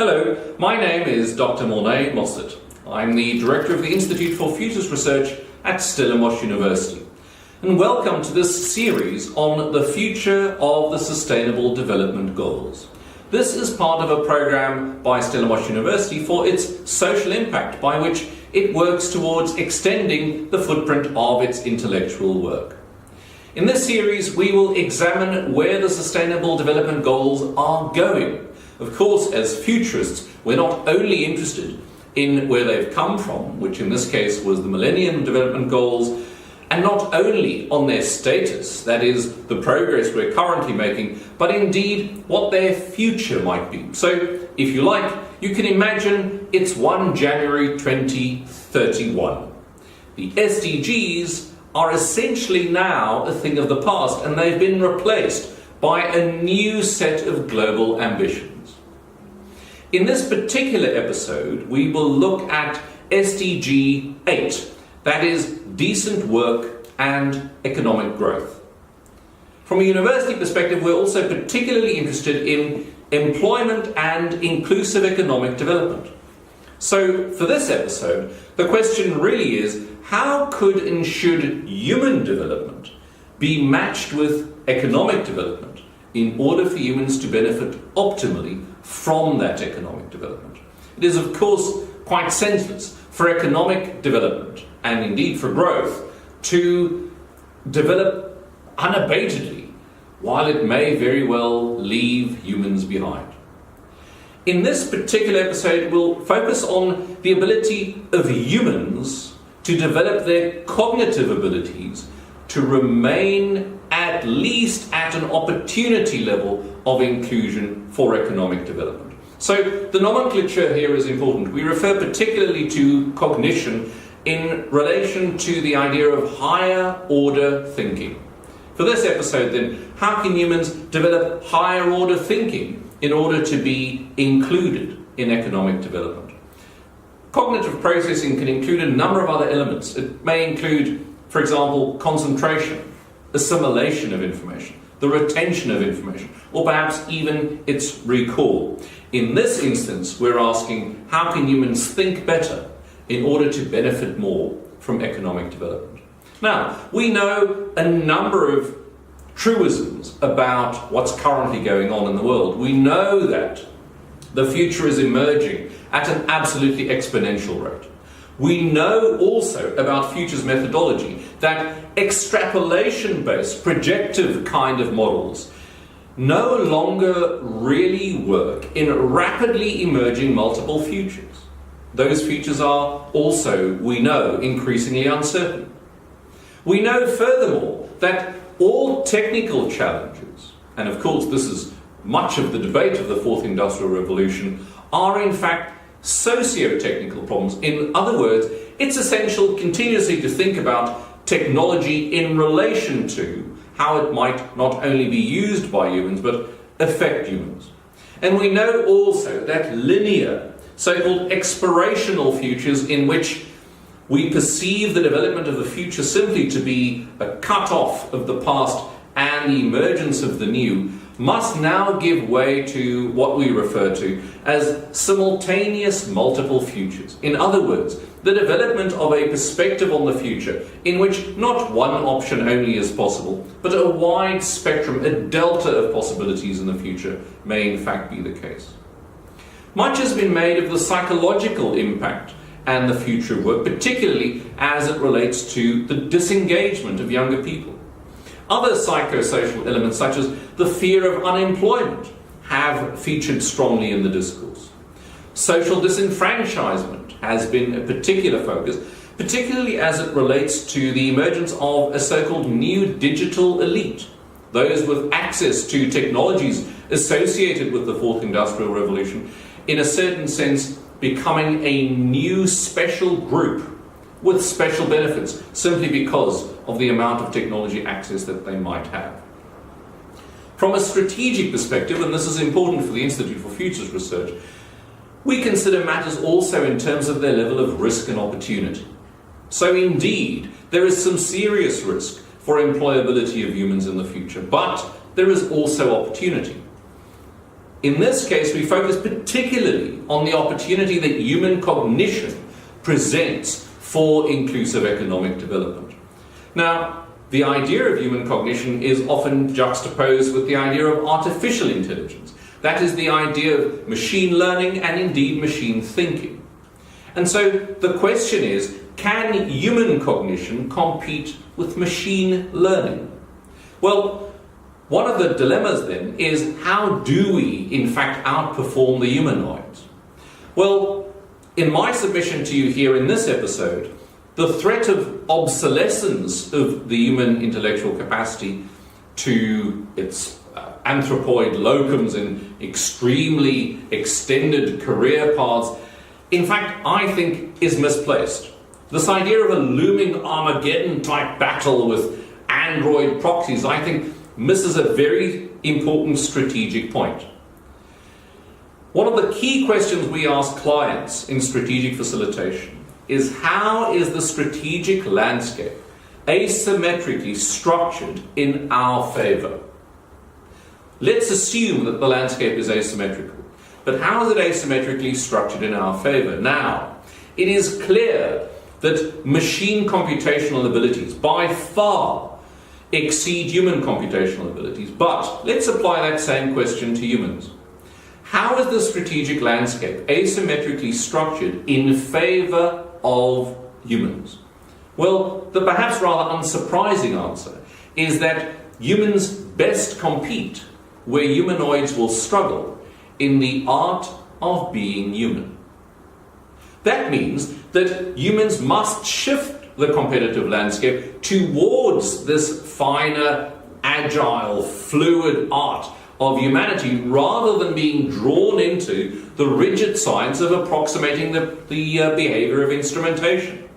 Hello, my name is Dr Morne Mostert. I'm the Director of the Institute for Futures Research at Stellenbosch University. And welcome to this series on the future of the Sustainable Development Goals. This is part of a program by Stellenbosch University for its social impact, by which it works towards extending the footprint of its intellectual work. In this series, we will examine where the Sustainable Development Goals are going. Of course, as futurists, we're not only interested in where they've come from, which in this case was the Millennium Development Goals, and not only on their status, that is, the progress we're currently making, but indeed what their future might be. So, if you like, you can imagine it's 1 January 2031. The SDGs are essentially now a thing of the past, and they've been replaced by a new set of global ambitions. In this particular episode, we will look at SDG 8, that is, decent work and economic growth. From a university perspective, we're also particularly interested in employment and inclusive economic development. So, for this episode, the question really is, how could and should human development be matched with economic development in order for humans to benefit optimally from that economic development? It is, of course, quite senseless for economic development, and indeed for growth, to develop unabatedly, while it may very well leave humans behind. In this particular episode, we'll focus on the ability of humans to develop their cognitive abilities to remain at least at an opportunity level of inclusion for economic development. So the nomenclature here is important. We refer particularly to cognition in relation to the idea of higher order thinking. For this episode then, how can humans develop higher order thinking in order to be included in economic development? Cognitive processing can include a number of other elements. It may include, for example, concentration, assimilation of information, the retention of information, or perhaps even its recall. In this instance, we're asking, how can humans think better in order to benefit more from economic development? Now, we know a number of truisms about what's currently going on in the world. We know that the future is emerging at an absolutely exponential rate. We know also about futures methodology that extrapolation-based, projective kind of models no longer really work in rapidly emerging multiple futures. Those futures are also, we know, increasingly uncertain. We know furthermore that all technical challenges, and of course this is much of the debate of the Fourth Industrial Revolution, are in fact socio-technical problems. In other words, it's essential continuously to think about technology in relation to how it might not only be used by humans, but affect humans. And we know also that linear, so-called expirational futures in which we perceive the development of the future simply to be a cut-off of the past and the emergence of the new, must now give way to what we refer to as simultaneous multiple futures. In other words, the development of a perspective on the future in which not one option only is possible, but a wide spectrum, a delta of possibilities in the future may in fact be the case. Much has been made of the psychological impact and the future of work, particularly as it relates to the disengagement of younger people. Other psychosocial elements, such as the fear of unemployment, have featured strongly in the discourse. Social disenfranchisement has been a particular focus, particularly as it relates to the emergence of a so-called new digital elite, those with access to technologies associated with the Fourth Industrial Revolution, in a certain sense becoming a new special group with special benefits simply because of the amount of technology access that they might have. From a strategic perspective, and this is important for the Institute for Futures Research, we consider matters also in terms of their level of risk and opportunity. So indeed, there is some serious risk for employability of humans in the future, but there is also opportunity. In this case, we focus particularly on the opportunity that human cognition presents for inclusive economic development. Now, the idea of human cognition is often juxtaposed with the idea of artificial intelligence. That is the idea of machine learning and indeed machine thinking. And so the question is, can human cognition compete with machine learning? Well, one of the dilemmas then is, how do we in fact outperform the humanoids? Well, in my submission to you here in this episode, the threat of obsolescence of the human intellectual capacity to its anthropoid locums in extremely extended career paths, in fact, I think is misplaced. This idea of a looming Armageddon type battle with android proxies, I think, misses a very important strategic point. One of the key questions we ask clients in strategic facilitation is, how is the strategic landscape asymmetrically structured in our favor? Let's assume that the landscape is asymmetrical, but how is it asymmetrically structured in our favor? Now, it is clear that machine computational abilities by far exceed human computational abilities, but let's apply that same question to humans. How is the strategic landscape asymmetrically structured in favor of humans? Well, the perhaps rather unsurprising answer is that humans best compete where humanoids will struggle, in the art of being human. That means that humans must shift the competitive landscape towards this finer, agile, fluid art of humanity, rather than being drawn into the rigid science of approximating the behavior of instrumentation.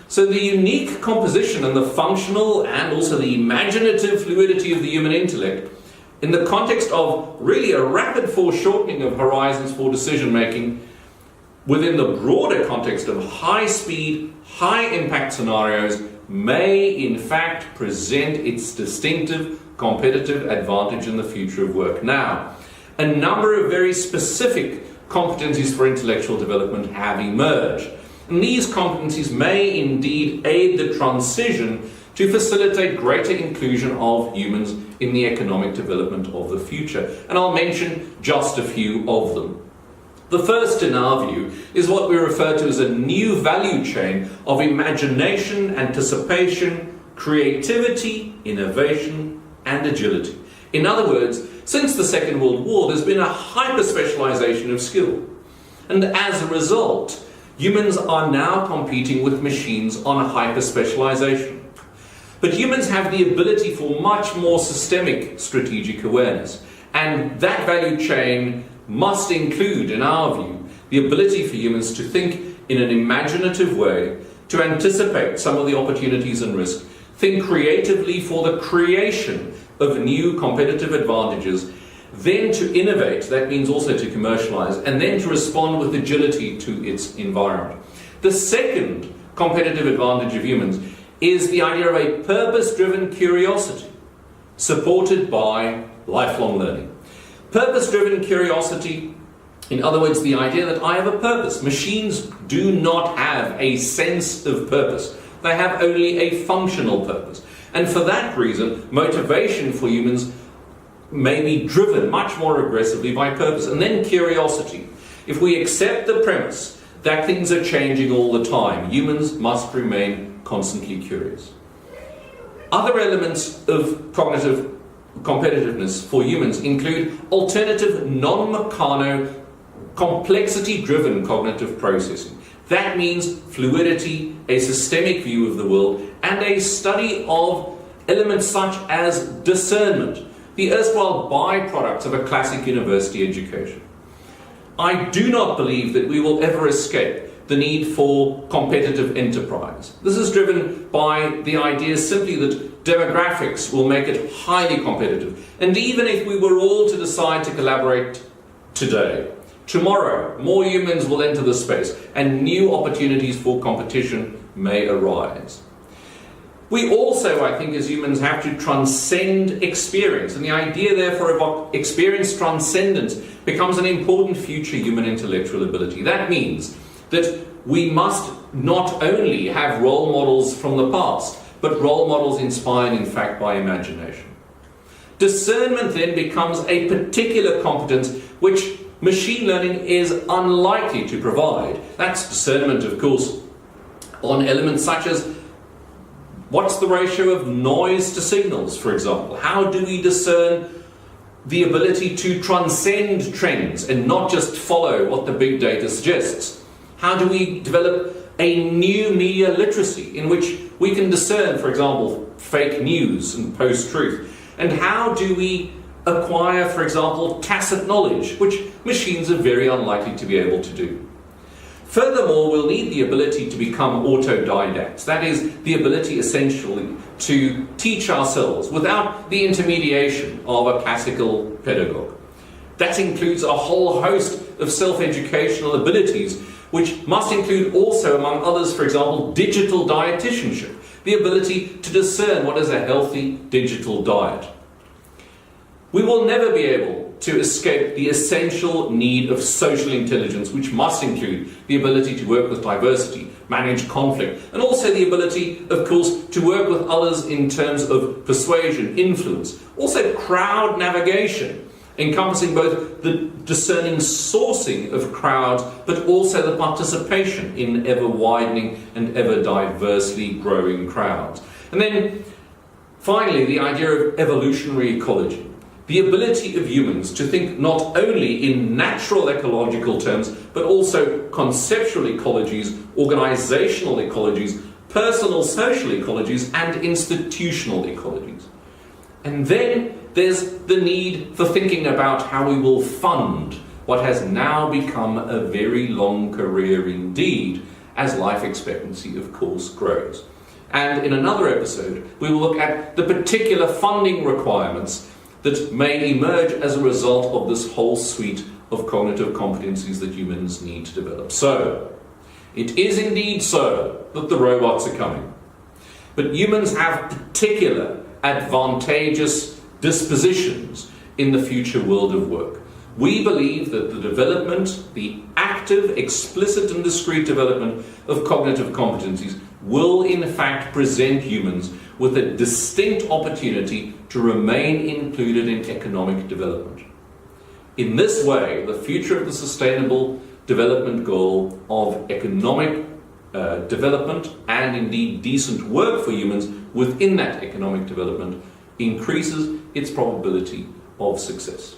So the unique composition and the functional and also the imaginative fluidity of the human intellect, in the context of really a rapid foreshortening of horizons for decision making, within the broader context of high-speed, high-impact scenarios, may in fact present its distinctive competitive advantage in the future of work. Now, a number of very specific competencies for intellectual development have emerged, and these competencies may indeed aid the transition to facilitate greater inclusion of humans in the economic development of the future. And I'll mention just a few of them. The first, in our view, is what we refer to as a new value chain of imagination, anticipation, creativity, innovation, and agility. In other words, since the Second World War, there's been a hyper-specialization of skill. And as a result, humans are now competing with machines on a hyper-specialization. But humans have the ability for much more systemic strategic awareness. And that value chain must include, in our view, the ability for humans to think in an imaginative way, to anticipate some of the opportunities and risks, think creatively for the creation of new competitive advantages, then to innovate, that means also to commercialize, and then to respond with agility to its environment. The second competitive advantage of humans is the idea of a purpose-driven curiosity, supported by lifelong learning. Purpose-driven curiosity, in other words, the idea that I have a purpose. Machines do not have a sense of purpose. They have only a functional purpose. And for that reason, motivation for humans may be driven much more aggressively by purpose. And then curiosity. If we accept the premise that things are changing all the time, humans must remain constantly curious. Other elements of cognitive competitiveness for humans include alternative, non-meccano, complexity-driven cognitive processing. That means fluidity, a systemic view of the world, and a study of elements such as discernment, the erstwhile byproducts of a classic university education. I do not believe that we will ever escape the need for competitive enterprise. This is driven by the idea simply that demographics will make it highly competitive. And even if we were all to decide to collaborate today, tomorrow more humans will enter the space and new opportunities for competition may arise. We also, I think, as humans have to transcend experience, and the idea therefore of experience transcendence becomes an important future human intellectual ability. That means that we must not only have role models from the past, but role models inspired in fact by imagination. Discernment then becomes a particular competence which machine learning is unlikely to provide. That's discernment, of course, on elements such as what's the ratio of noise to signals, for example? How do we discern the ability to transcend trends and not just follow what the big data suggests? How do we develop a new media literacy in which we can discern, for example, fake news and post-truth? And how do we acquire, for example, tacit knowledge, which machines are very unlikely to be able to do? Furthermore, we'll need the ability to become autodidacts. That is, the ability essentially to teach ourselves without the intermediation of a classical pedagogue. That includes a whole host of self-educational abilities, which must include also, among others, for example, digital dietitianship, the ability to discern what is a healthy digital diet. We will never be able to escape the essential need of social intelligence, which must include the ability to work with diversity, manage conflict, and also the ability, of course, to work with others in terms of persuasion, influence, also crowd navigation, encompassing both the discerning sourcing of crowds, but also the participation in ever-widening and ever-diversely growing crowds. And then, finally, the idea of evolutionary ecology. The ability of humans to think not only in natural ecological terms, but also conceptual ecologies, organizational ecologies, personal social ecologies, and institutional ecologies. And then there's the need for thinking about how we will fund what has now become a very long career indeed, as life expectancy, of course, grows. And in another episode, we will look at the particular funding requirements that may emerge as a result of this whole suite of cognitive competencies that humans need to develop. So, it is indeed so that the robots are coming. But humans have particular advantageous dispositions in the future world of work. We believe that the development, the active, explicit and discrete development of cognitive competencies will in fact present humans with a distinct opportunity to remain included in economic development. In this way, the future of the Sustainable Development Goal of economic development and indeed decent work for humans within that economic development increases its probability of success.